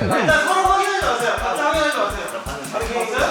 일단 서로 확인하지 마세요. 같이 확인하지 마세요. 다른 게 있어요?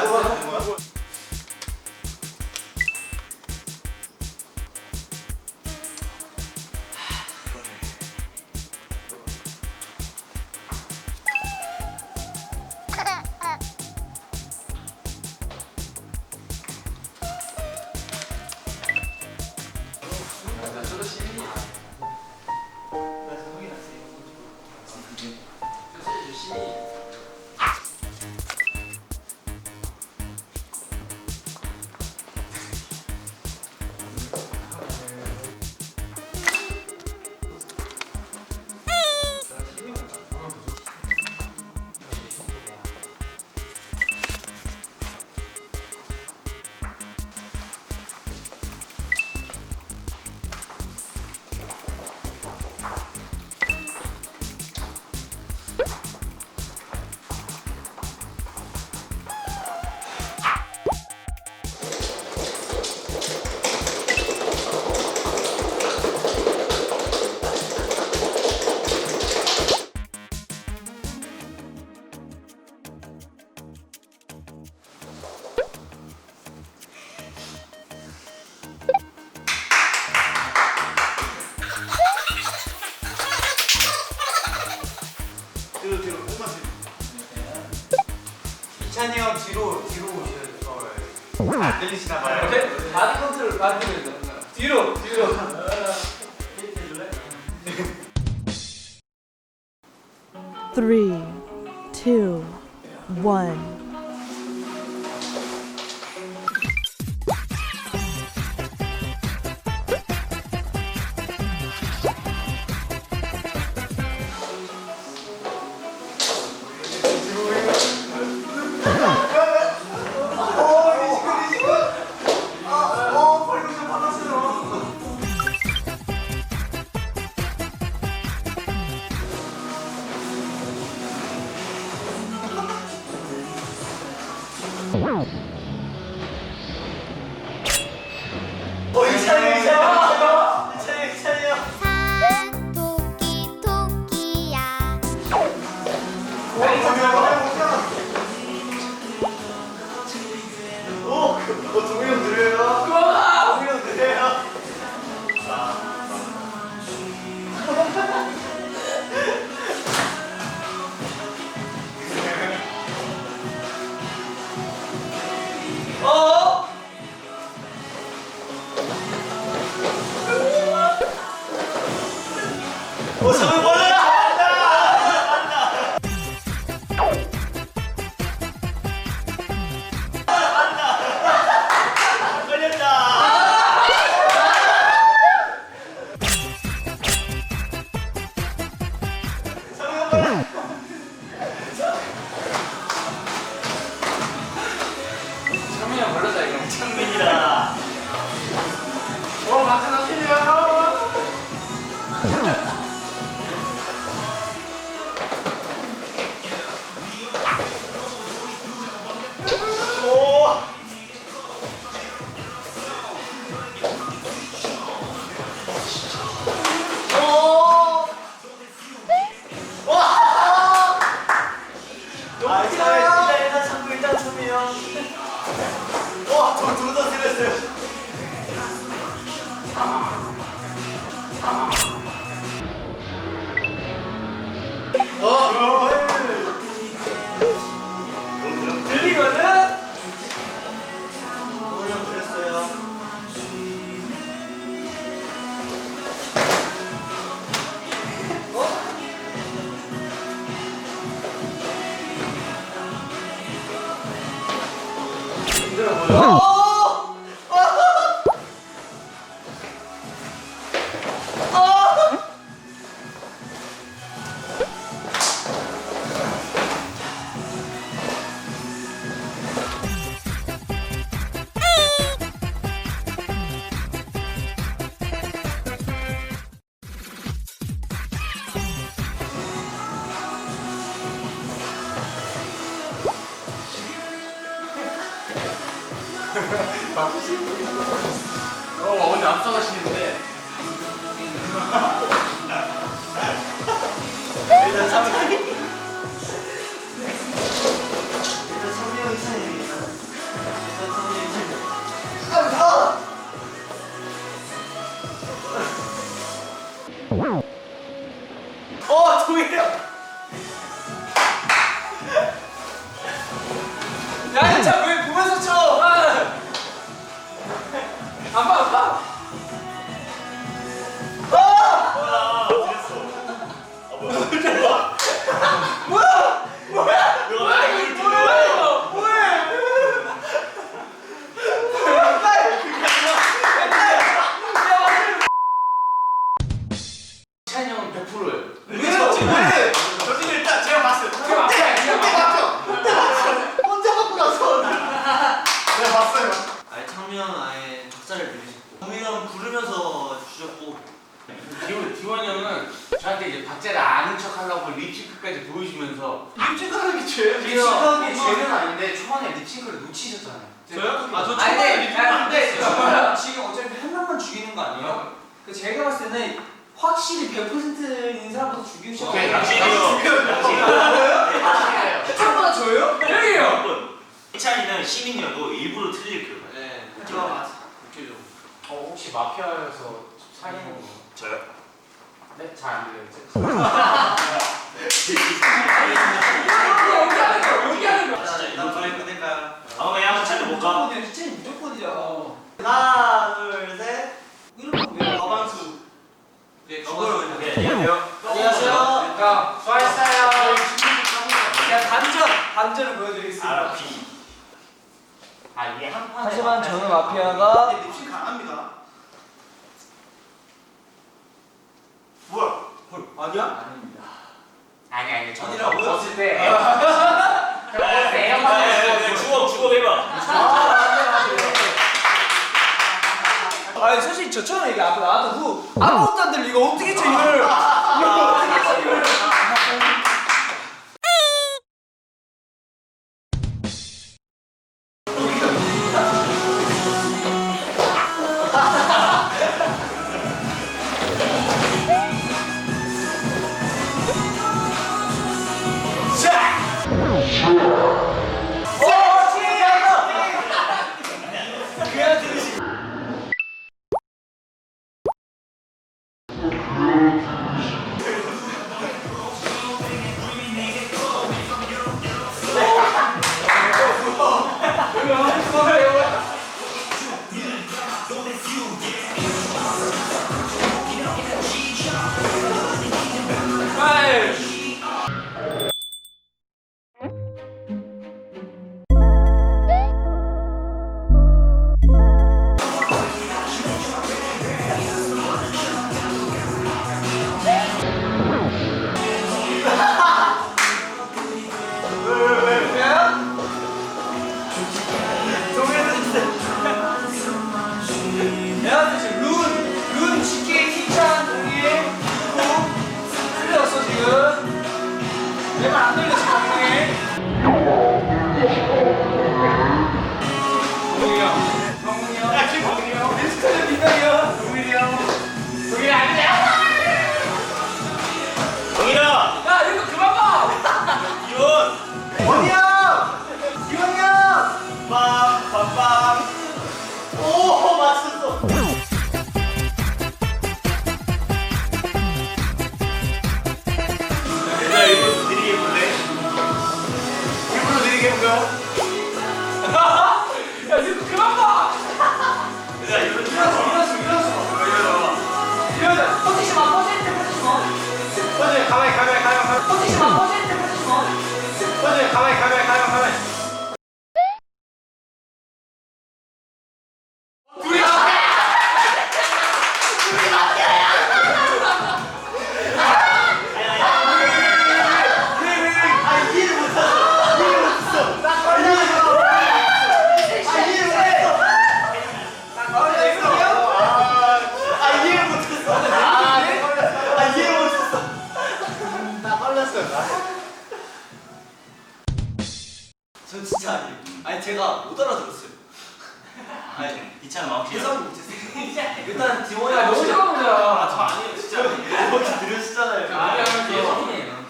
뒤로 이찬이 형 뒤로 오셔요. 안 들리시나 봐요. 바디 컨트롤 뒤로 3, 2, 1. 산 토끼 토끼야. 동영 드려요. 동영 드려요. 저는 몰라. 창민이 형 걸렸다 이거. 창민이다. 마찬 하시네요. 일단 참이요. 와, 둘다 들렸어요. 들리거든? 동영 드렸어요. 오늘 앞서가시는데 일단 상명이 일단 상명이 이상입니다. 일단 상명이 이상. 동일이 형. 야, 진짜 왜 보면서 쳐? 아빠. 찬이 형은 100%예요. 저지는 일단 제가 봤어요. 그럼 앞에 혼자 갖고 나서 내가 봤어요. 아예 창면 아예 박자를 내리셨고 동민이 형 부르면서 주셨고 디원이 형은 저한테 이제 박자를 아는 척 하려고 립싱크까지 보여주면서 립싱크하는 게 죄예요? 립싱크하는 게 죄는 아닌데 초반에 립싱크를 놓치셨잖아요. 저요? 아, 저 아니, 근데 초반에 지금 어차피 한 명만 죽이는 거 아니에요? 그 제가 봤을 때는 확실히 100%인 사람부터 죽이고 싶어요. 오케이, 처음보다 저예요? 형이에요. 희찬이는 시민이어도 일부러 틀릴 거예요. 네. 웃기죠. 혹시 마피아여서 살리는 거? 저요? 네, 잘 안 들려요. 연기하는 거. 진짜 일단 저희 끝낼까요? 그냥 한번 찾아볼까? 무조건이야, 진짜 무조건이잖아. 하나 둘셋 이러면 왜? 가방수. 네, 그걸 그걸 안녕하세요. 안녕하세요. 자, 수고하셨어요. 제가 단전을 보여드리겠습니다. RP. 이게 한 판에. 하지만 저는 마피아가 립싱 강합니다. 뭐야? 아니야? 아닙니다. 아니, 저는 아니라고요? 벗을 때. 벗을 때 에어컨. 주워 해봐. 아니 사실 저처럼 얘기 아까 나왔던 후 아무것도 안 들려. 이거 어떻게 쳐 이걸? 이거 어떻게 쳐 이걸? 내가 지금 룬 쉽게 칭찬 동의 틀렸어 지금 내 말 안 들려 지금 동의 성훈이 형 야 김동희 형 리스크는 민동이 형 동일이 형 동일이 아니야 동일아. 야, 이거 그만 봐. 이원. 원이야! 기원이야! 빰빰빰. 오 맞췄어. 내가 일부러 느리게 해볼래? 일부러 느리게 해볼까요? 야, 이거 그만 봐. 내가 일부러 이러자 퍼지지 마 퍼지지 마 퍼즐 가만히 퍼지지 마 퍼지지 마 퍼즐 가만히 저 진짜 아니에요. 아니 제가 못 알아들었어요. 아니, 희찬은 마음 해석을 못했어요. 일단 디원이 야 너무 잘하는구나. 아저 아니에요 진짜. 이렇게 들으시잖아요.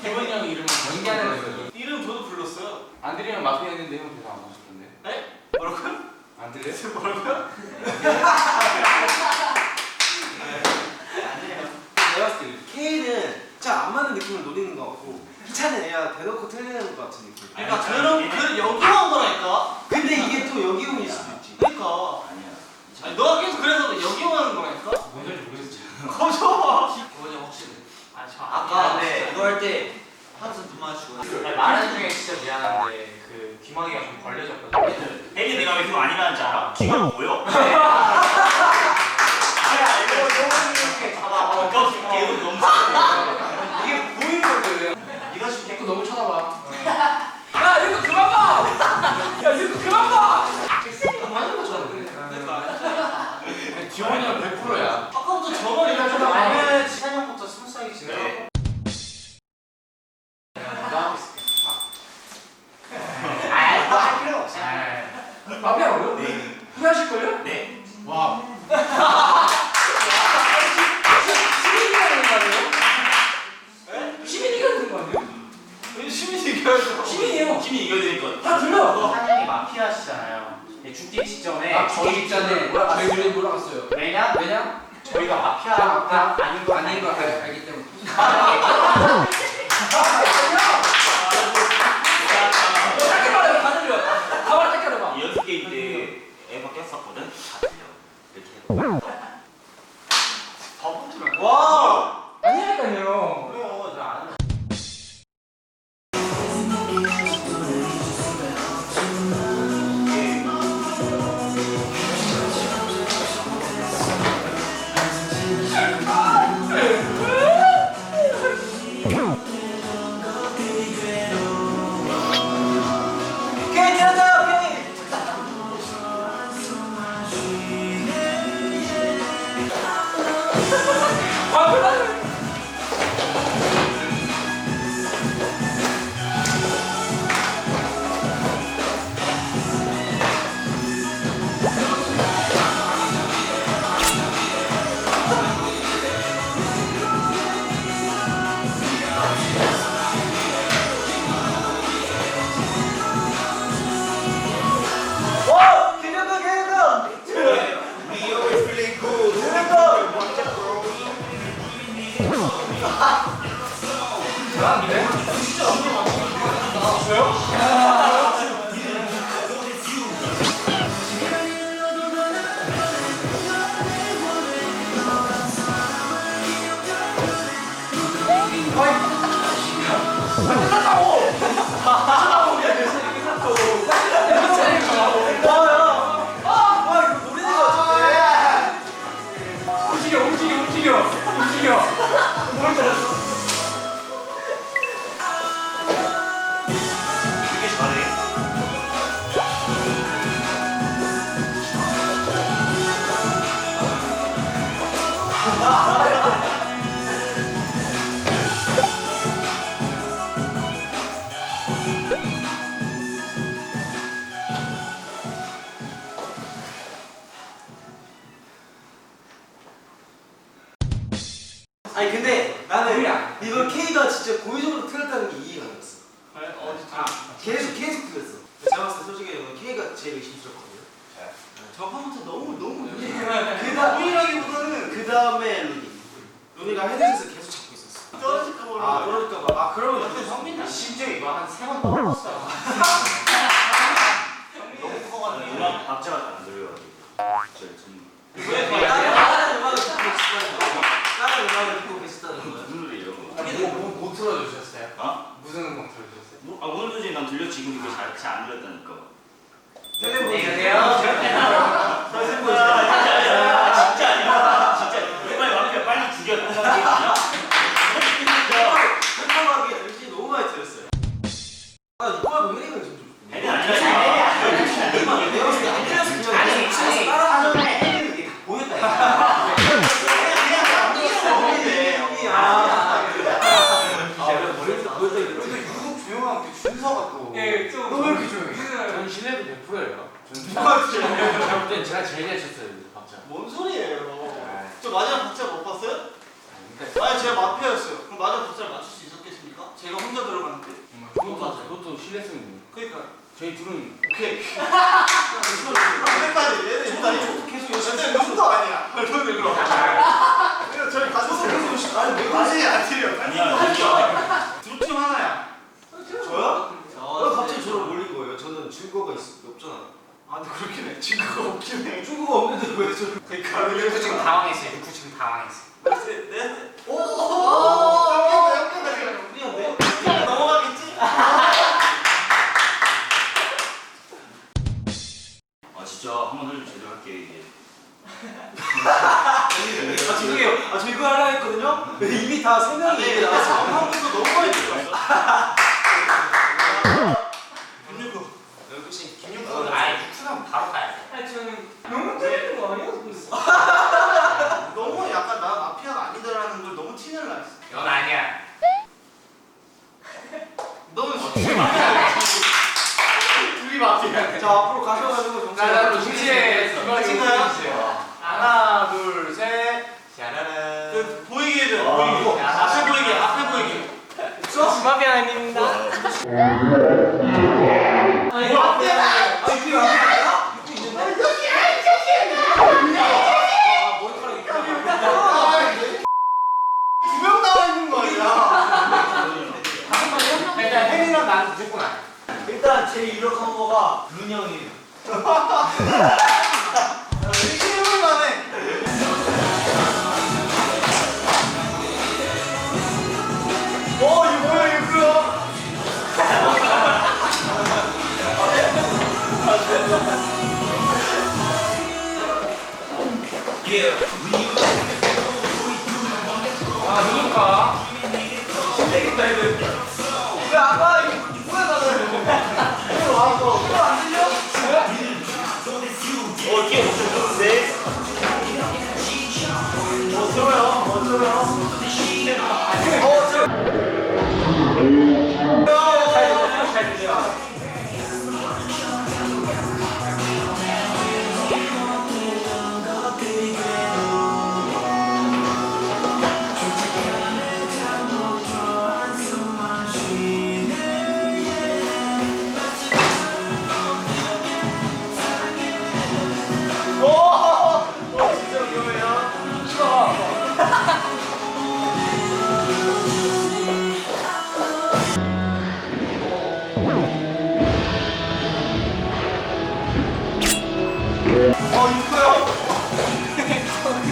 기본이 형 이름은 연기하는 거예요. 이름 저도 불렀어요. 안 들리면 마피아였는데 형 대답 안 하셨던데. 네? 뭐라고요? 안 들려요? 뭐라고요? 내가 봤을 때 K는 잘 안 맞는 느낌을 노리는 것 같고 희찬은 애가 대놓고 틀리는 것 같은 느낌. 그러니까 그 여기 온 거라니까. 근데 이게 또 여기 온일 수도 있지. 그러니까. 아니야. 아니 너가 계속 그래서 여기 오는 거라니까. 뭔 소리인지 모르겠지. 거저. 디원이 확실히. 아까 네. 이거 할 때 항상 눈 마주치고. 말하는 중에 진짜 미안한데 그 귀마개가 좀 걸려졌거든. 혜리 내가 왜 그거 아니라는 줄 알아? 귀가 보여? 가까워서 계속 너무 이게 보이는 거거든. 네가 지금 자꾸 너무 쳐다봐. 야 이거 그만 봐. 야 이거 그만 봐. 하는 거잖아. 지원이 형 100%야. 아까부터 저번에 이렇게 아니, 하면 시간 형부터 스무스하게 진행하고. 네. 나 하고 있을게. 할 필요 없어. 마피아로요? 네. 후회하실걸요? 네. 와. 시민이가 되는 거 아니에요? 시민이 이겨야죠. 시민이에요. 힘이 이겨야 되니까. 다 들려. 한양이 마피아시잖아요. 죽기 직전에 저희 있잖아요. 저희 둘이 몰아갔어요. 왜냐? 왜냐? 저희가 마피아 아닌 거 아닌 거 알기 때문에. 짧게 말해 다 들려. 가만 짧게 말해봐. 이 연습 게임 때 애 바뀌었었거든. 다 들려. 이렇게 해봐. 바보처럼. 와. 아니니까요. 그래요. 저 아는. K 들어가요 K. 와 기념도 기념도. We always play good. 되게 잘해. 아니 근데 나는 이거 K가 진짜 고의적으로 틀렸다는 게 이해가 안 갔어. 계속 틀렸어. 제가 봤을 때 솔직히 저는 K가 제일 의심스럽거든요. 저번부터 너무 그다음이라기보다는 그 다음에 루니가 헤드셋을 계속 잡고 있었어. 떨어질까 모르. 아 그러니까 막 그러면 근데 성민이 심지어 이거 한 3번 떠먹었어요. 너무 커가지고. 음악 박자가 안 들려가지고. 다른 음악을 듣고 계시다는 거예요? 무슨 노래 이런 거? 뭐 틀어주셨어요? 어? 무슨 음악 틀어주셨어요? 아 오늘 도저히 난 들려 지금 이게 잘안 들렸다니까. 진짜 아니야. 진짜 정말 마피아 빨리 죽여. 아니야? 깜깜하게 정신이 너무 많이 들었어요. 아 이거 왜 이래 좀. 혜리 아니야. 내가 봤을 때안 들려서 그냥 아니 사전에 해리는 이게 다 보였다. 유독 조용한 게 준서가 또. 예, 좀. 너왜 이렇게 조용해? 전 신뢰도 100%예요. 누가 진짜 제가 볼 땐 제가 제일 잘 쳤어요, 박자. 뭔 소리예요? 저 마지막 박자 못 봤어요? 아니 제가 마피아였어요. 그럼 마지막 박자를 맞출 수 있었겠습니까? 제가 혼자 들어갔는데. 그것도 신뢰성이. 그러니까. 저희 둘은 오케이. 여기까지 얘네 일단 계속 열심히. 눈도 아니야. 얼굴 일로. 저희 가서 아니 왜 그러지? 안 틀려. 아니야. 두팀 하나야. 저요? 왜 갑자기 저를 몰린 거예요? 저는 증거가 없잖아요. 아 근데 그렇긴 해. 증거가 없긴 해. 증거가 없는데 왜 저를? 그러니까 그 지금 당황했어요. 그 지금 당황했어. 네. 오! 우리한테 넘어가겠지? 아 진짜 한번 해주면 제대로 할게 이게. 아 죄송해요. 아 저 이거 하려 했거든요. 이미 다 설명이 이미 나왔어. 한국에서 너무 많이 들어왔어. 김윤구. 역시 아이 후추는 바로 가야 돼. 아니 저는 너무 재밌는 거 아니야? 너무 약간 나 마피아가 아니다라는 걸 너무 티를 나 있어. 넌 아니야. 너는 둘이 마피아. 자 앞으로 가셔가지고 나도 동시에 같이가요? 하나, 둘, 셋. 샤라라. 그 보이게 해줘. 보이게. 앞에 보이게. 앞에 보이게. 마피아 아닙니다. 아니 뭐 앞에 아니 그게 아니야? 입고 있는데? 아 머리카락 있구나. 두명 나와 있는 거 아니야? 일단 혜린이랑 나는 무조건 안 해. 일단 제일 유력한 거가 룬 형이에요. 의심해볼 만해. 이거 뭐야 이거? 아, 누굴까? 왜 아까 이거 뭐야 나는? 이거 와서 이거 안 들려? 뒤에 목소리 좋은데? 어쩌요? 진짜 위험해요. 이거요? 빨리.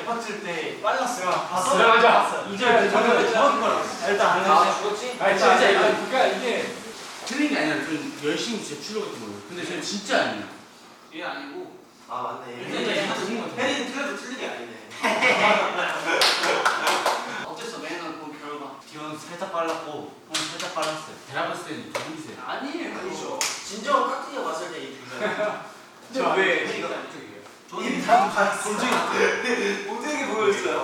봤을 때 빨랐어요. 봤어? 네, 맞아. 이제 저는 정확히 빨랐어. 일단 안 아 죽었지? 아니 진짜 이거 그러니까 이게 틀린 게 아니라 좀 열심히 제출력을 했던 근데 저는 진짜 아니에요. 얘 아니고. 아 맞네. 혜린이 혜린이 틀려도 틀린 게 아니네. 어땠어? 매년 본 결과. 기원 살짝 빨랐고, 살짝 빨랐어요. 제가 봤을 때는 누구세요? 아니에요. 아니죠. 진정한 깍두기가 봤을 때 이 분량. 저왜 이거 저는 이미 다 본적이 못되게 보였어요.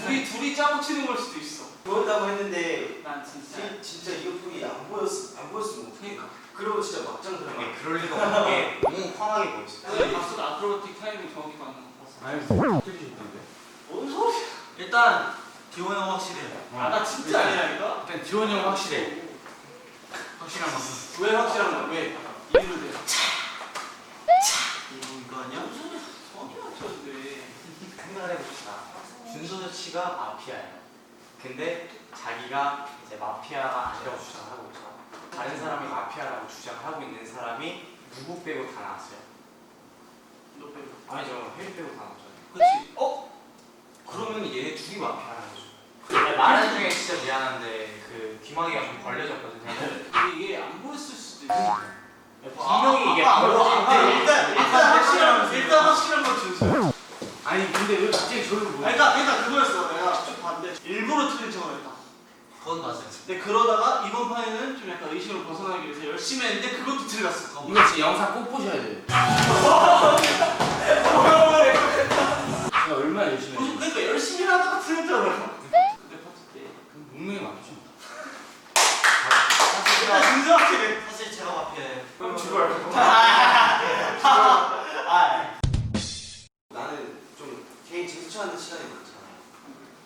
둘이 짜고 치는 걸 수도 있어. 보였다고 했는데 난 진짜. 진짜 이것뿐이 안 보였으면 어떡해. 그리고 진짜 막장 들어가. 그럴 리가 없는 게 너무 환하게 보였어. 박수가 아크로바틱 타이밍 정확히 맞는 거 봤어. 아니 확실해요. 나 진짜 아니라니까? 일단 지원이 형 확실해. 확실한 거. 왜 확실한 거야? 왜? 이유를 대. 이거 아니야? 정확히 맞춰도 돼. 생각을 해봅시다. 준서 씨가 마피아예요. 근데 자기가 이제 마피아가 아니라고 주장하고 있죠. 다른 사람이 마피아라고 주장하고 있는 사람이 누구 빼고 다 나왔어요. 너 빼고. 아니죠. 혜리 빼고 다 나왔죠. 그렇지. 그러면 얘네 둘이 마피아라는 거죠. 말하는 중에 진짜 미안한데 그 귀망이가 좀 벌려졌거든요. 근데 이게 안 보였을 수도 있어. 분명히 이게 일단 벌어지는데 확실한 건 준수. 아니 근데 왜 갑자기 저를 보여? 일단 그거였어. 내가 좀 반대. 일부러 틀린 척을 했다. 그건 맞아요. 근데 그러다가 이번 판에는 좀 약간 의식을 벗어나기 위해서 열심히 했는데 그것도 틀렸어. 이거 진짜 영상 꼭 보셔야 돼. 제가 얼마나 열심히 했어. 그러니까 열심히 하다가 틀렸잖아. 근데 파트 때. 분명히 맞죠. 일단 준수하게. 사실 제가 마피아예요. 그럼 죽어요. 나는 좀 개인 제스처하는 시간이 많잖아요.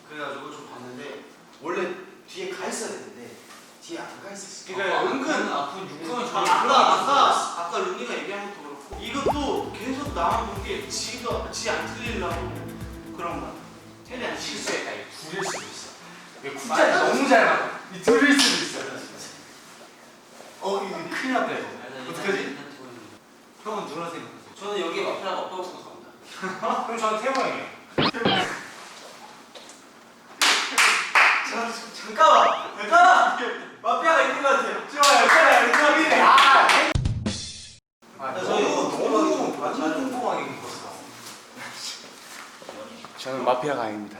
그래가지고 좀 봤는데 원래 뒤에 가 있어야 되는데 뒤에 안 가 있었어. 그러니까 은근 아픈 육군은 아까 루니가 얘기한 것도 그렇고 이것도 계속 나만 본 게 지 안 틀리려고 그런 거야. 최대한 실수했다. 이 둘일 수도 있어. 이거 진짜 숫자 너무 잘 맞아. 이 둘일 수도 있어. 이거 큰일 났다 이거. 어떡하지? 형은 누나 생각. 저는 여기에 마피아가 없다고 생각합니다. 그럼 저는 태호 형이에요. 잠깐만. 마피아가 있는 것 같아요. 좋아요. 여기네. 너무 꼼꼼하게 묶었어. 저는 마피아가 아닙니다.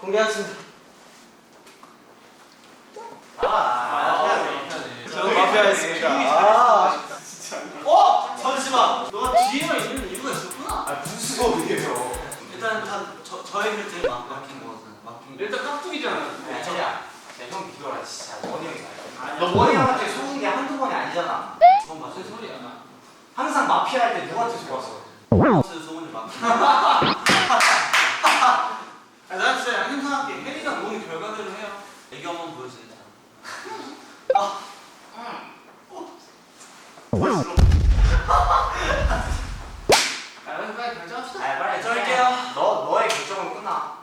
공개하겠습니다. 저는 마피아였습니다. 잠시만. 너가 뒤에만 있는 이유가 있었구나. 무슨 소리예요? 일단 저의 곁에 맡긴 거거든. 맡긴 거. 일단 깍두기잖아. 야, 자리야. 형 믿어라. 진짜 원희 형이 아니야. 너 원희 형한테 속은 게 한두 번이 아니잖아. 그건 맞아요. 무슨 소리야? 항상 마피아 할 때 누구한테 속았어? 무슨 소문을 맡긴 거. 난 진짜 양심상할게. 혜리가 모은 결과대로 해요. 애교 한번 보여주세요. 빨리 결정합시다. 아, 빨리 쩔게요. 너의 결정은 끝나.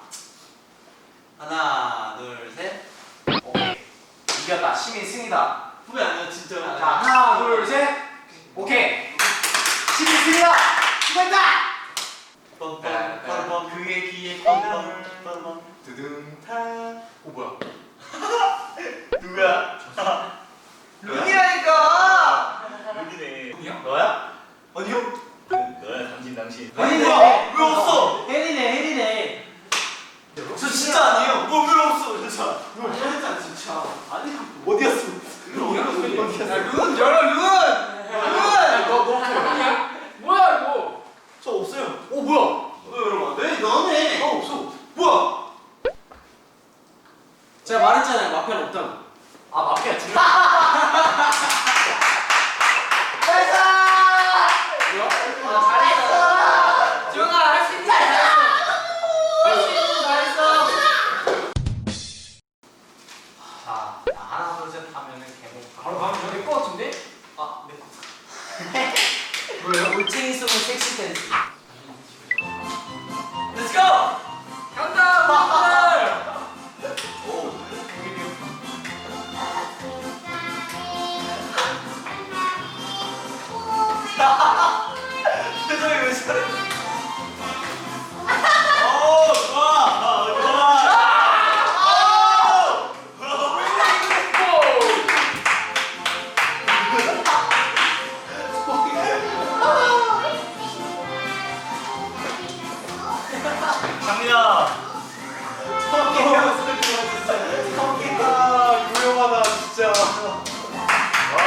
하나, 둘, 셋. 오케이. 이겼다. 시민 승이다. 후회 아니야 진짜. 자, 하나, 둘, 셋. 오케이. 시민 승이다. 수고했다. 빰빰빰빰. 그의 귀에 빰빰빰빰. 두둥탕. 뭐야? 누구야? 룬이라니까. 룬이네. 너야? 아니 형. 너야 당신. 아니 뭐야? 왜 없어? 혜리네. 저 진짜 아니에요. 왜 없어? 진짜. 했잖아 진짜. 아니 어디였어? 룬 열어 룬. 너 아니야? 뭐야 이거? 저 없어요. 뭐야? 여러분, 네 너네. 없어. 뭐야? 제가 말했잖아요 마피아는 없다고. 아, 마피아 둘. 잘했어. 지원아 할 수 있는 잘했어. 자, 하나, 둘, 셋 하면은 개목. 바로 가면 될것 같은데? 아, 네. 뭐예요? 올챙이 쏘는 섹시 댄스. Let's go. 간다 마피아. 표정이 왜 저래? 장미야. 무용하다 진짜. 와.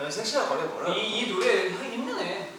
섹시한 거래 뭐라? 이 노래 힘드네.